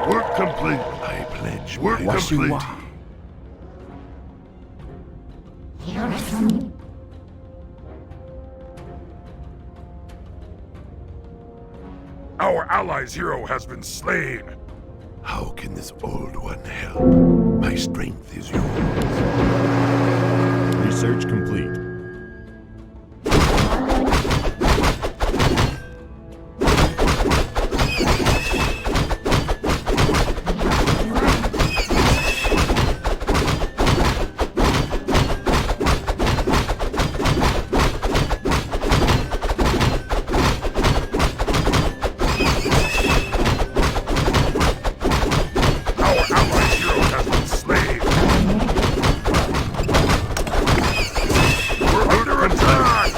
Work complete. I pledge Work my complete. duty. Our ally's hero has been slain. How can this old one help? My strength is yours. Research complete. Our ally's hero has been slain. We're under attack.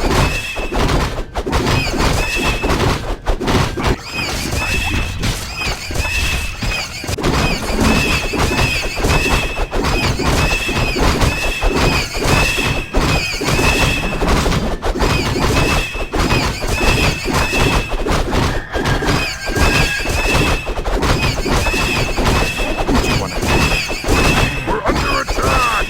We're under attack.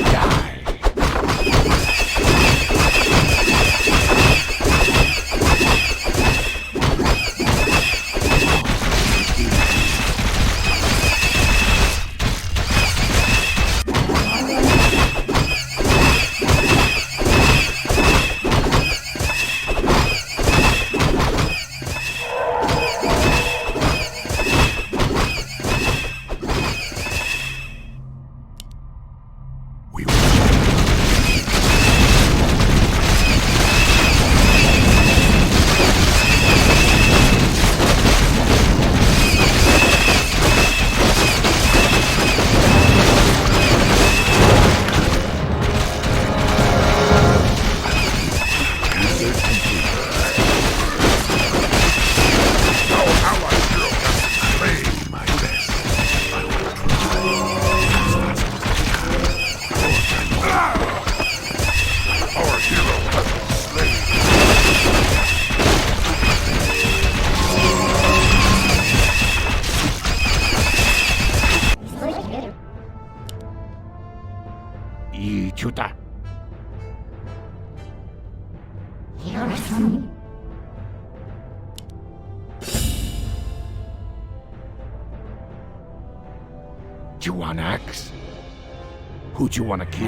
We will. Our ally's hero has been slain. My best. I will try. Our hero has been slain. 이 주다. Do you want axe? Who do you want to kill?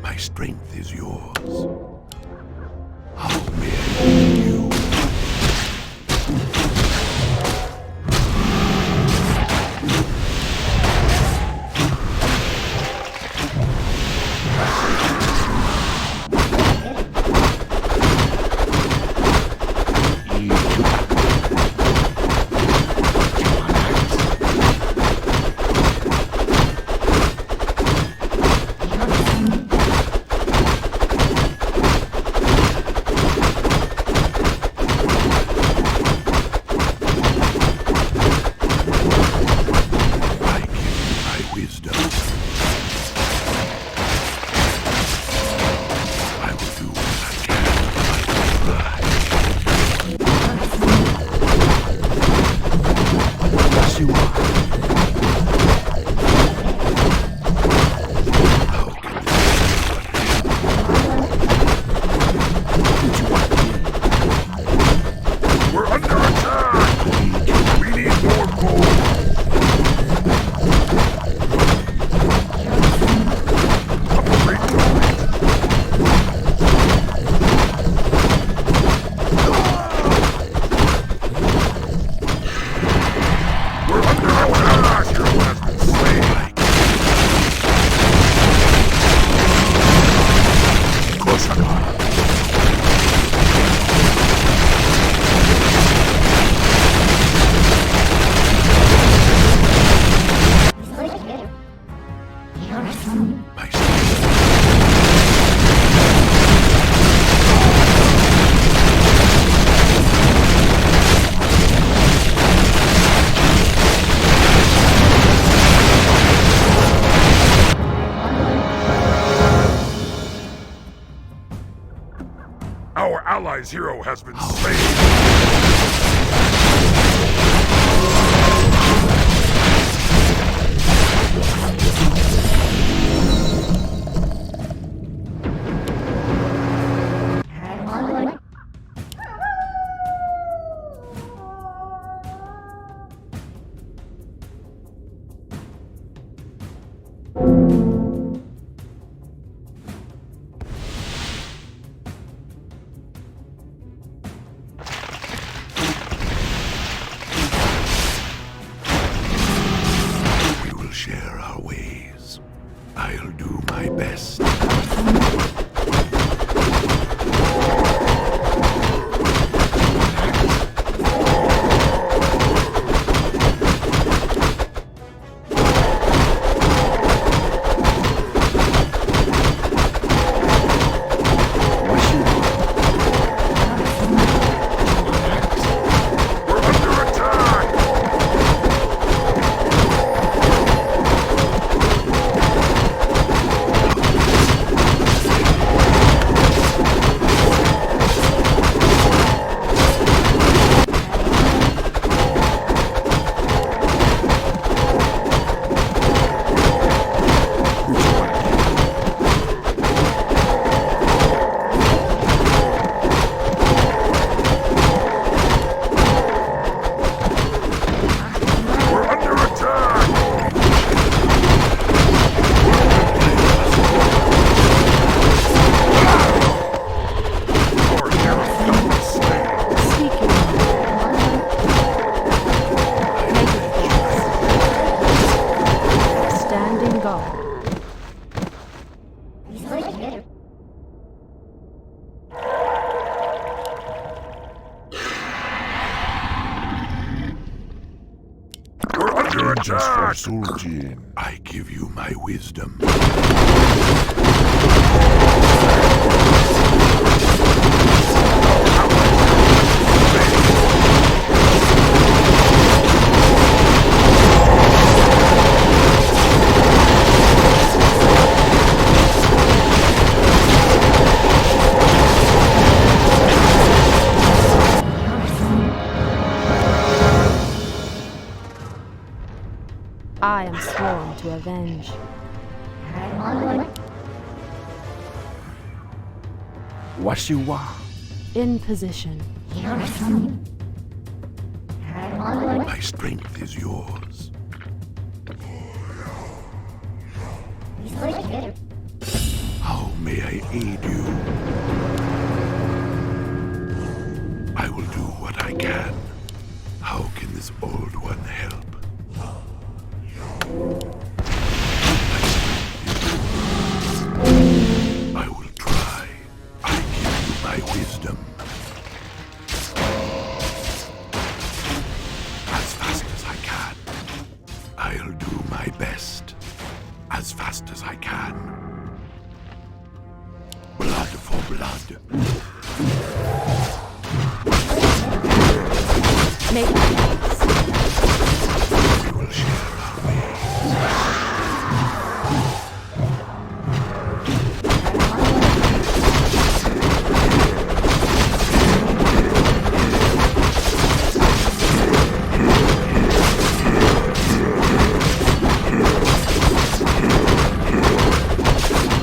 My strength is yours. How may I aid you? 이 주다. Do you want axe? Our allies' hero has been slain. We will share our ways. I'll do my best. We're under attack! We're under attack! Our hero has been slain. Seeking. Standing guard. We're under attack! Suljin. I give you my wisdom. I am sworn to avenge. Washiwa. In position. My strength is yours. How may I aid you? I will do what I can. How can this old one help? I will try. I give you my wisdom. As fast as I can. I'll do my best. As fast as I can. Blood for blood. Make peace. We will share our ways.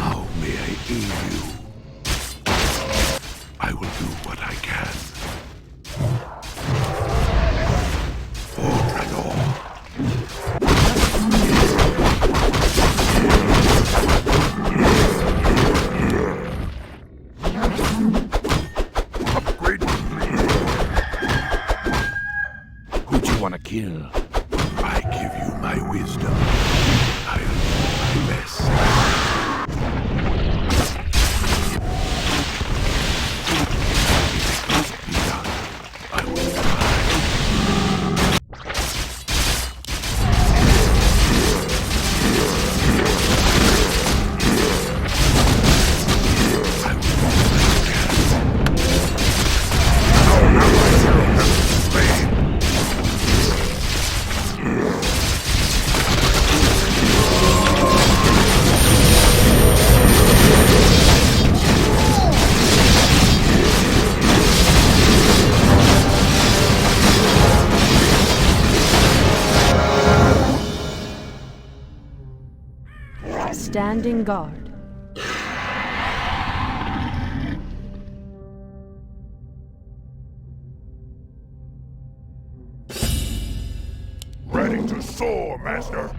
How may I aid you? I will do what I can. For Draenor. Upgrade complete. Who'd you wanna kill? I give you my wisdom. I'll do my best. It must be done. I will try. I will do what I can. Our allies' hero has been slain. Standing guard. Ready to soar, Master.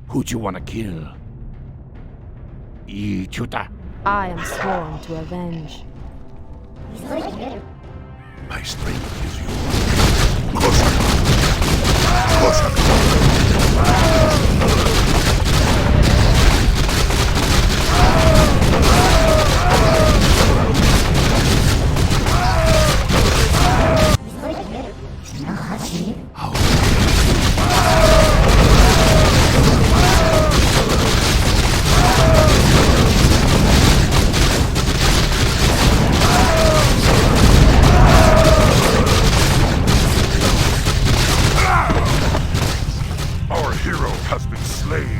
Who'd you wanna kill? Chuta. I am sworn to avenge. My strength is yours. Closer. Our hero has been slain.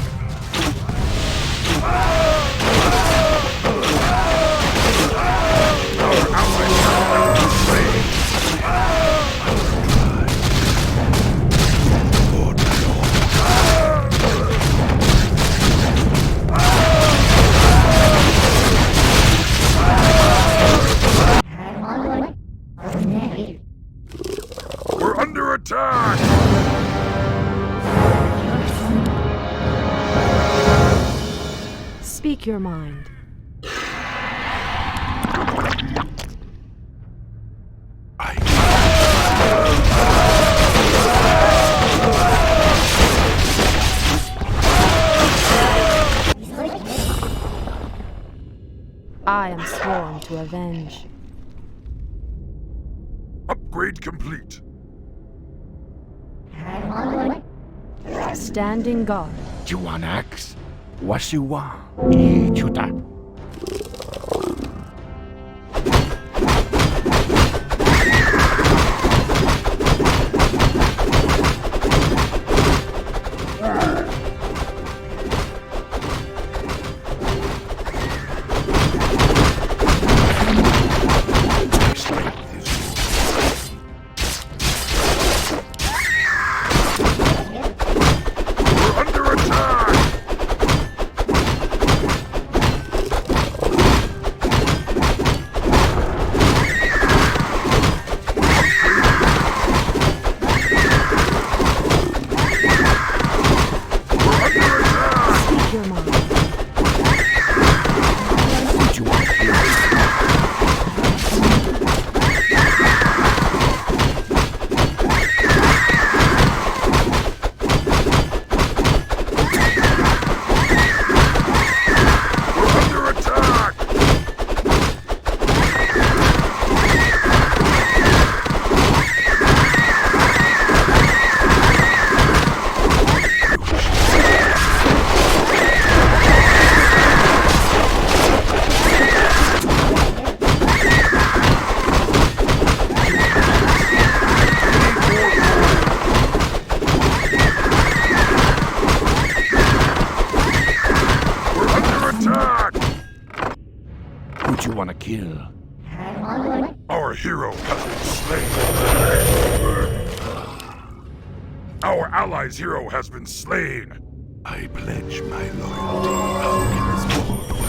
Our ally has been slain. We're under attack! Speak your mind. I am sworn to avenge. Upgrade complete. Standing guard. You want axe? What you want? Chuta. We're under attack! kill. Our hero has been slain. Our ally's hero has been slain. I pledge my loyalty. How can this fall to a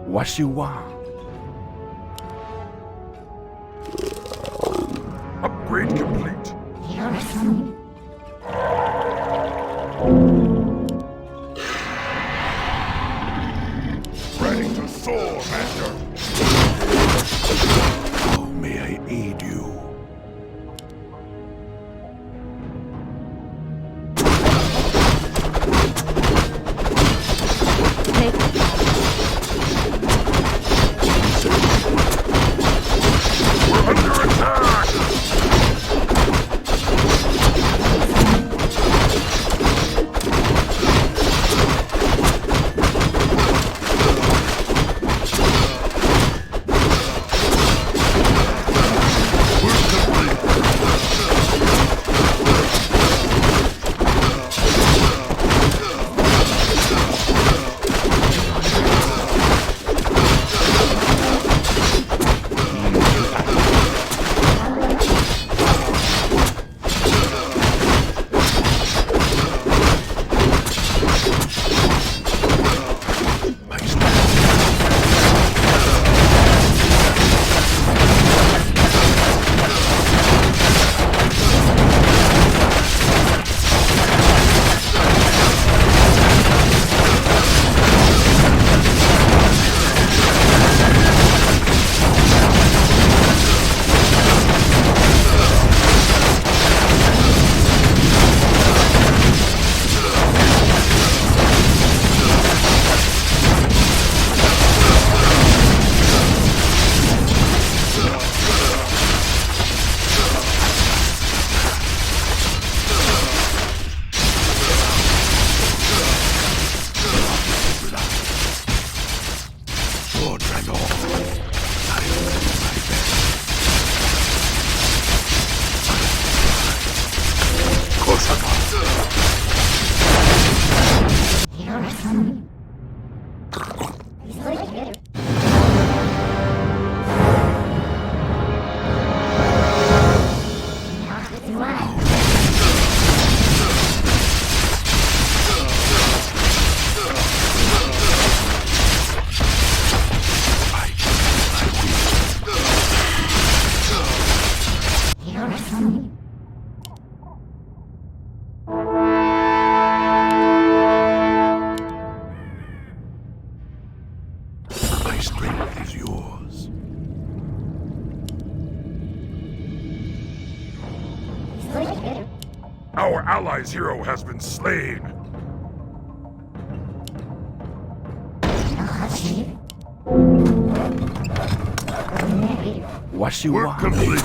What you want? Upgrade complete. Ready to soar, Master. How may I aid you? Take We're under attack. My strength is yours. Our ally's hero has been slain. What you Work want? complete.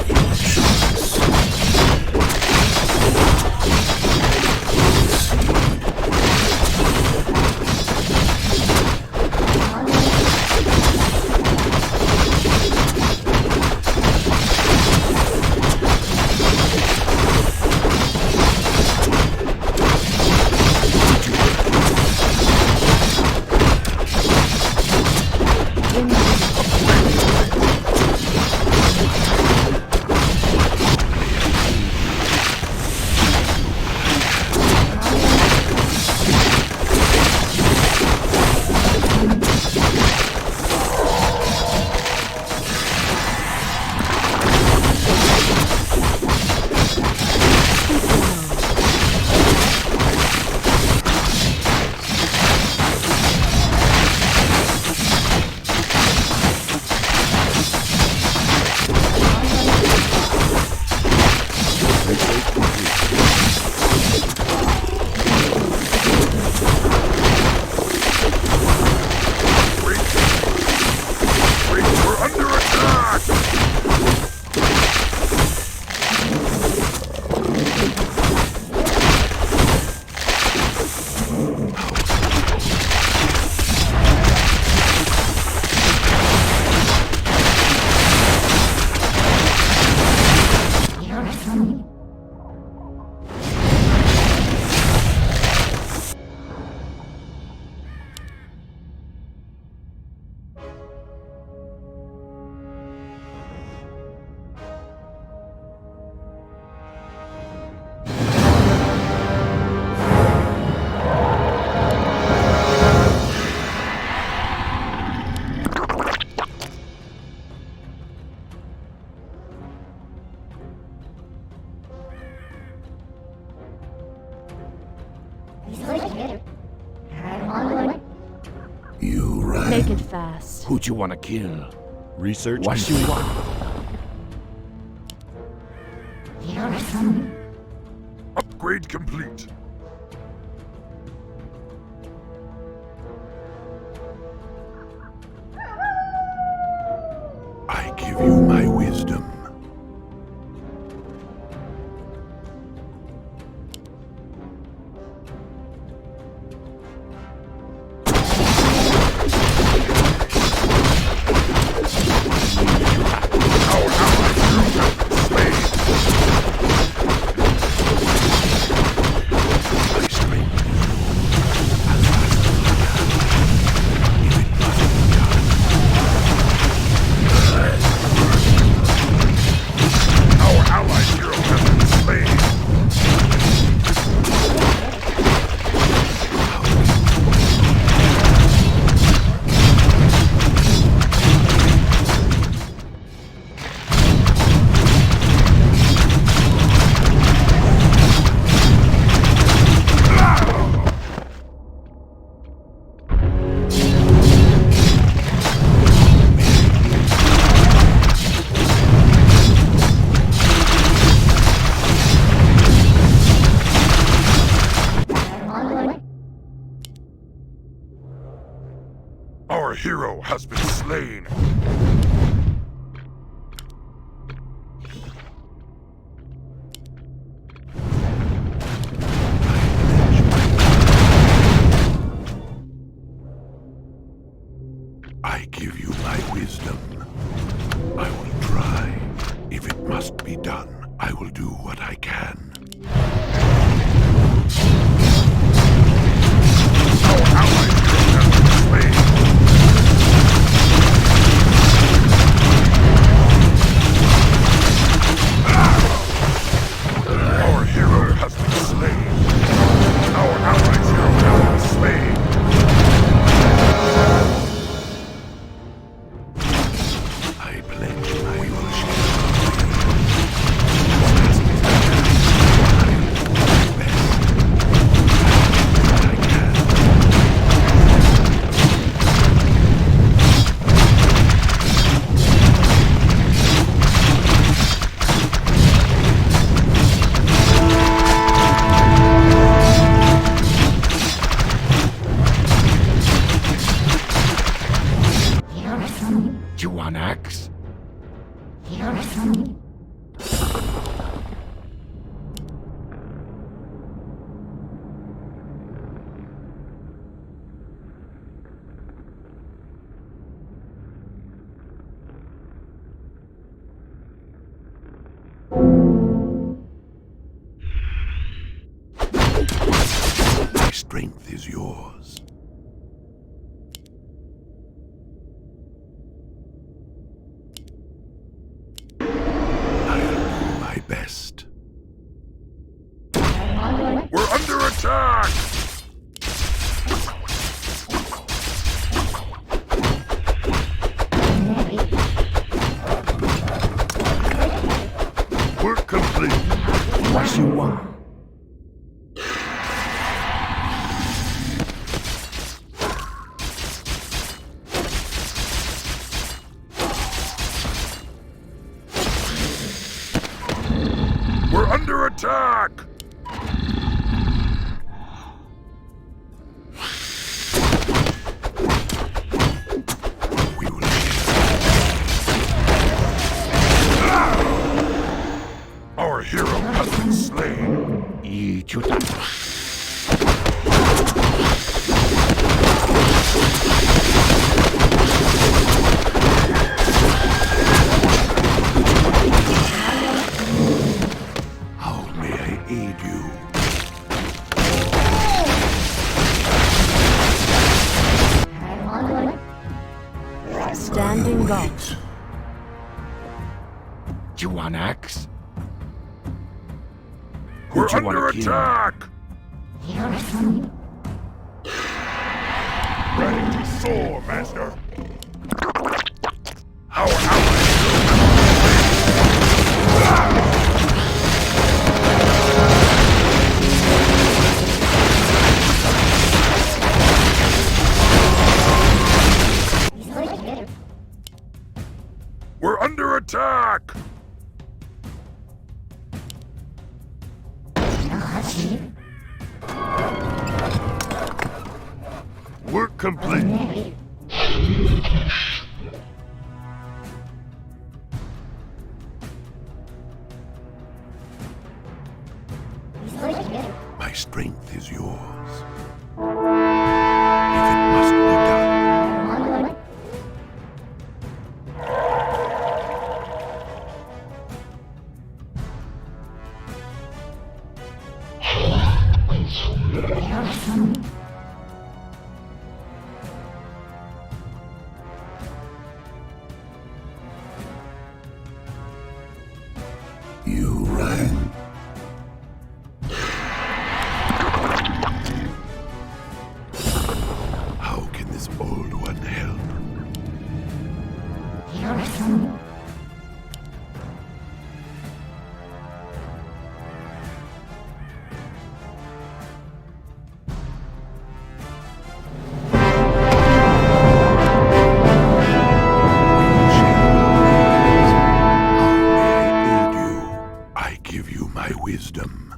Take it fast. Who'd you wanna kill? Research What you want? Upgrade complete. I give you my wisdom. Our hero has been slain. I give you my wisdom. I will try. If it must be done, I will do what I can. Our allied hero has been slain. Our hero has been slain. Our allied hero has been slain. I pledge my worship. You want axe? My strength is yours. I'll do my best. We're under attack! Work complete. What you want? We're under attack! We will Our hero has been slain. Eat you that. How may I aid you? Standing guard. Wait. You want axe? We're Who'd you wanna under kill? attack! Ready to soar, Master. Our allies We're under attack! Work complete. My strength is yours. If it must be done, you rang. How can this old one help? I give you my wisdom.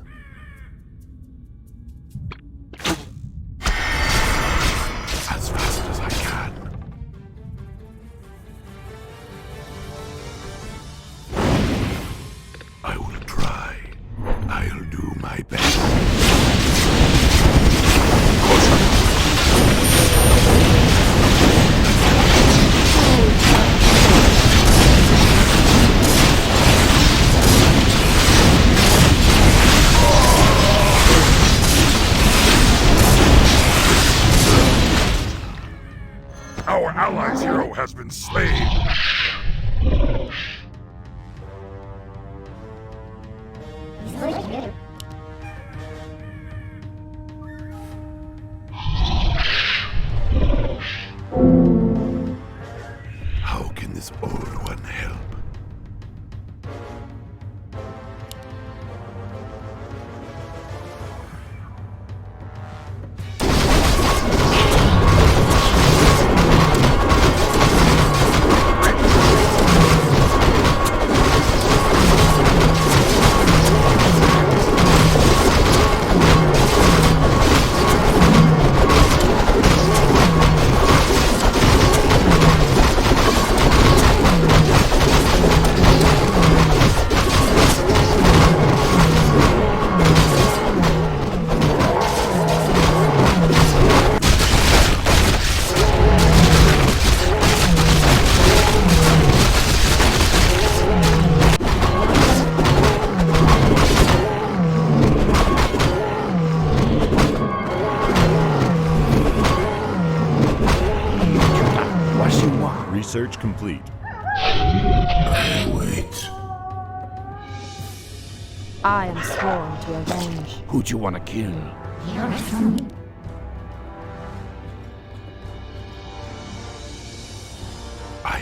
As fast as I can. I will try. I'll do my best. Our allies' hero has been slain. How can this old one help? Research complete. I wait. I am sworn to avenge. Who'd you want to kill? I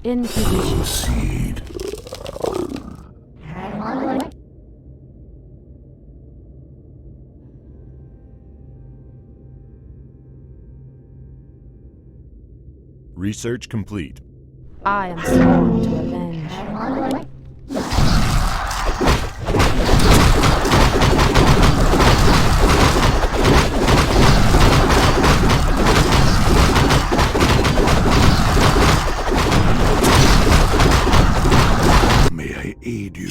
In position. proceed. Research complete. I am sworn to avenge. May I aid you?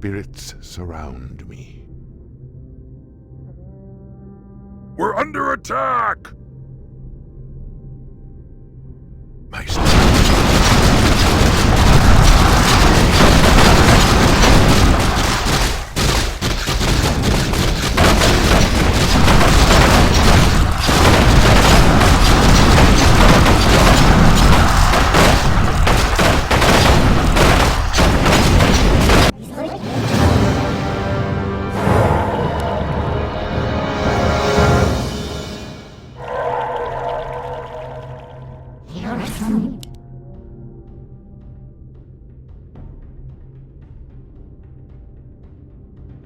spirits surround me. We're under attack! My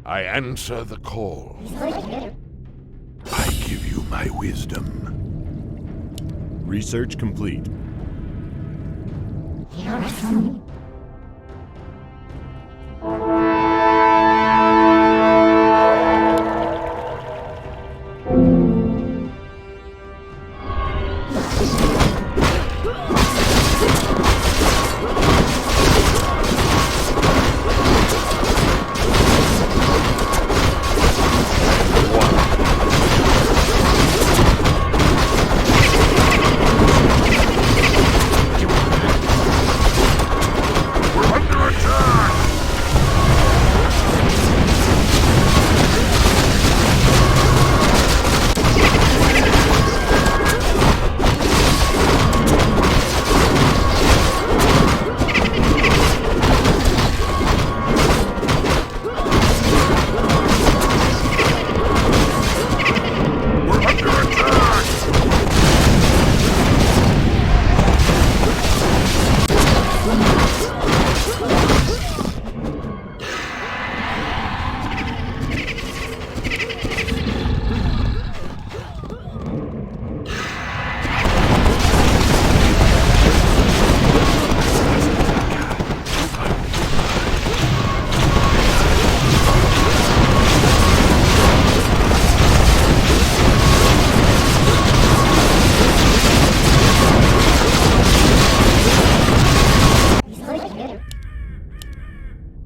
I answer the call. I give you my wisdom. Research complete.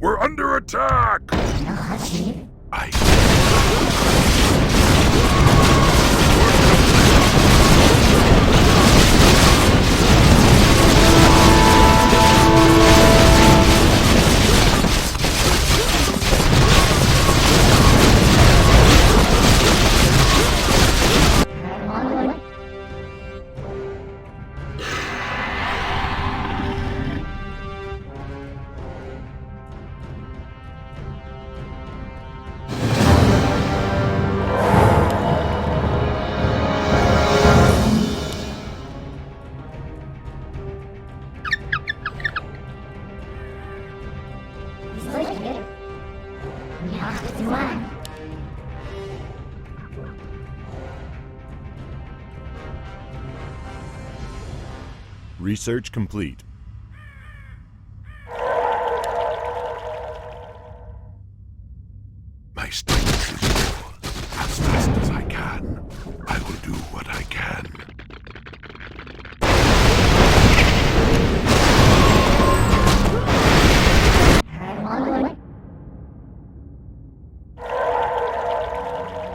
We're under attack! I Research complete. My strength is full. As fast as I can, I will do what I can.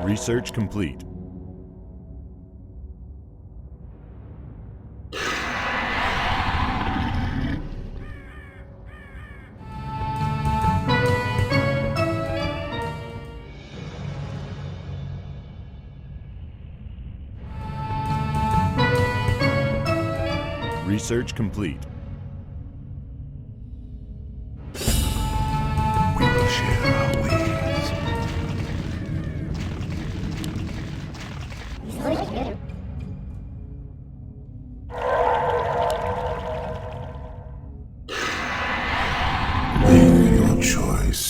Research complete. Research complete. We will share our ways. Make your choice.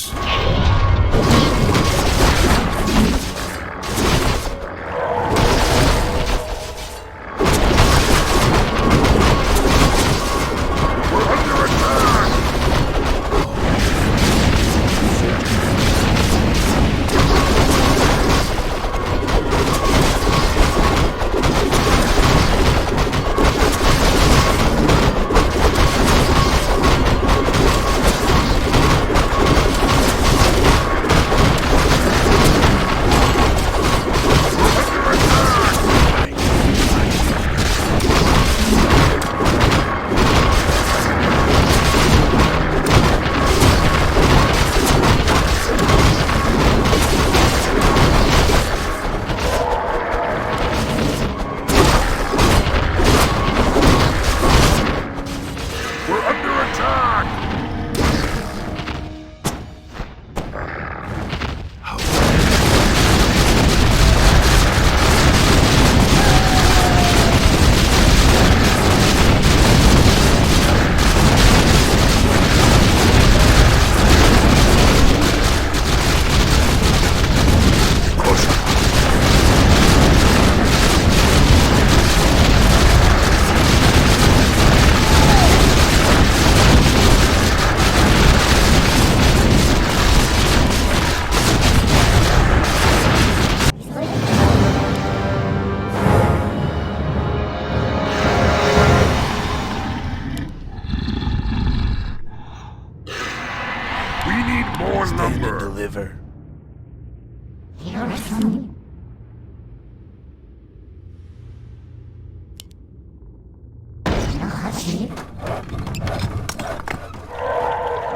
Never.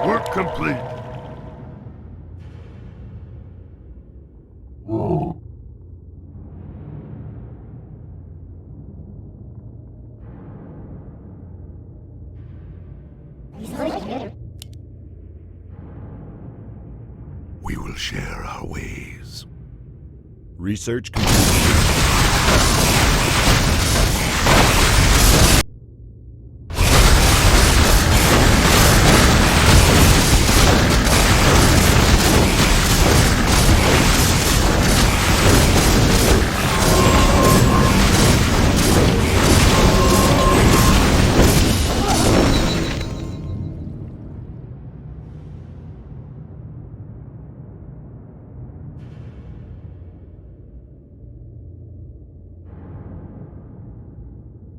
Work complete. We will share our ways. Research complete.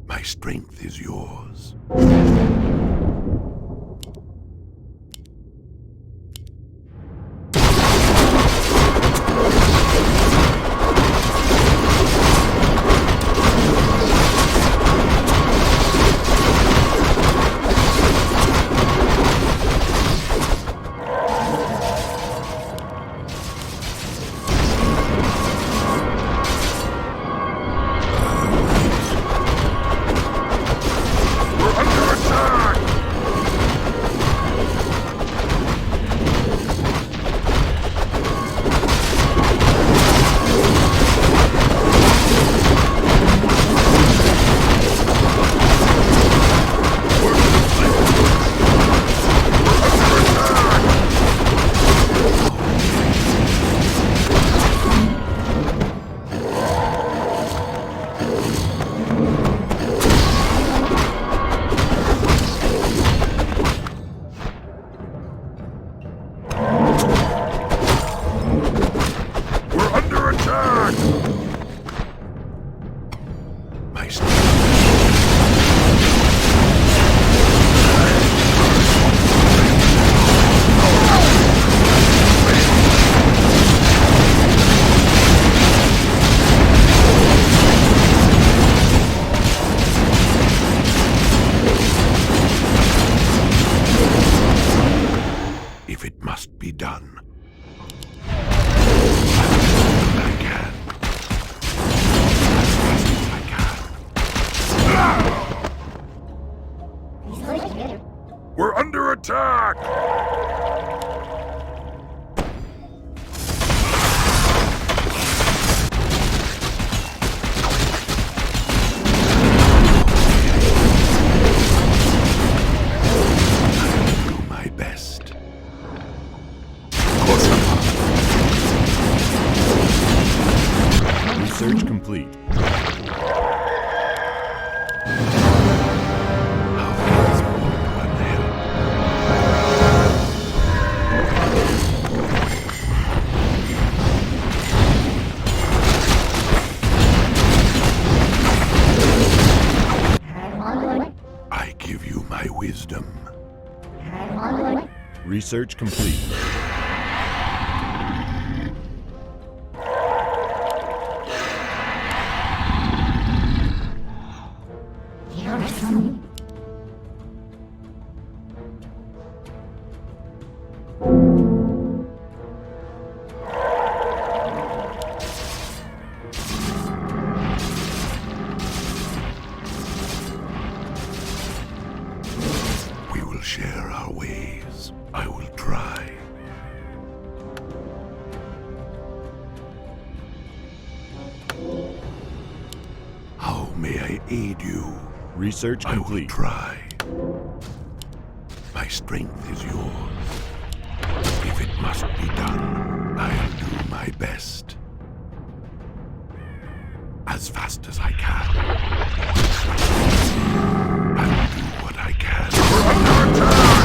My strength is yours. We're under attack! We're under attack! My strength. If it must be done, I can. As fast as I can. We're under attack! Do my best. Research complete. How can this one help? I give you my wisdom. Research complete. We will share our ways. I will try. How may I aid you? Research I will complete. try. My strength is yours. If it must be done, I'll do my best. As fast as I can. I'll do what I can. We're under attack!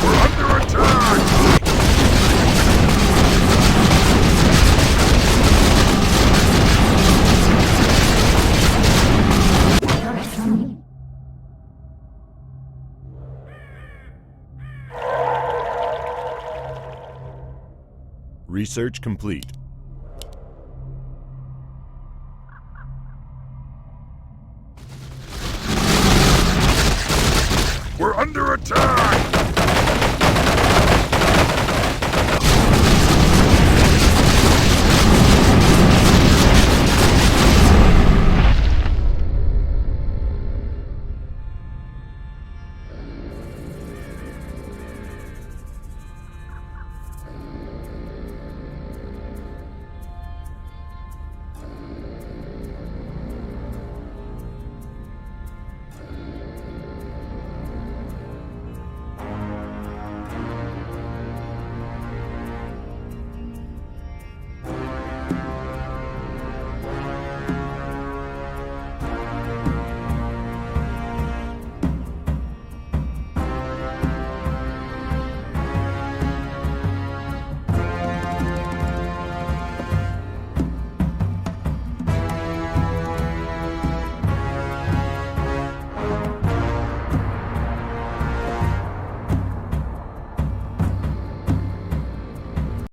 We're under attack! Research complete.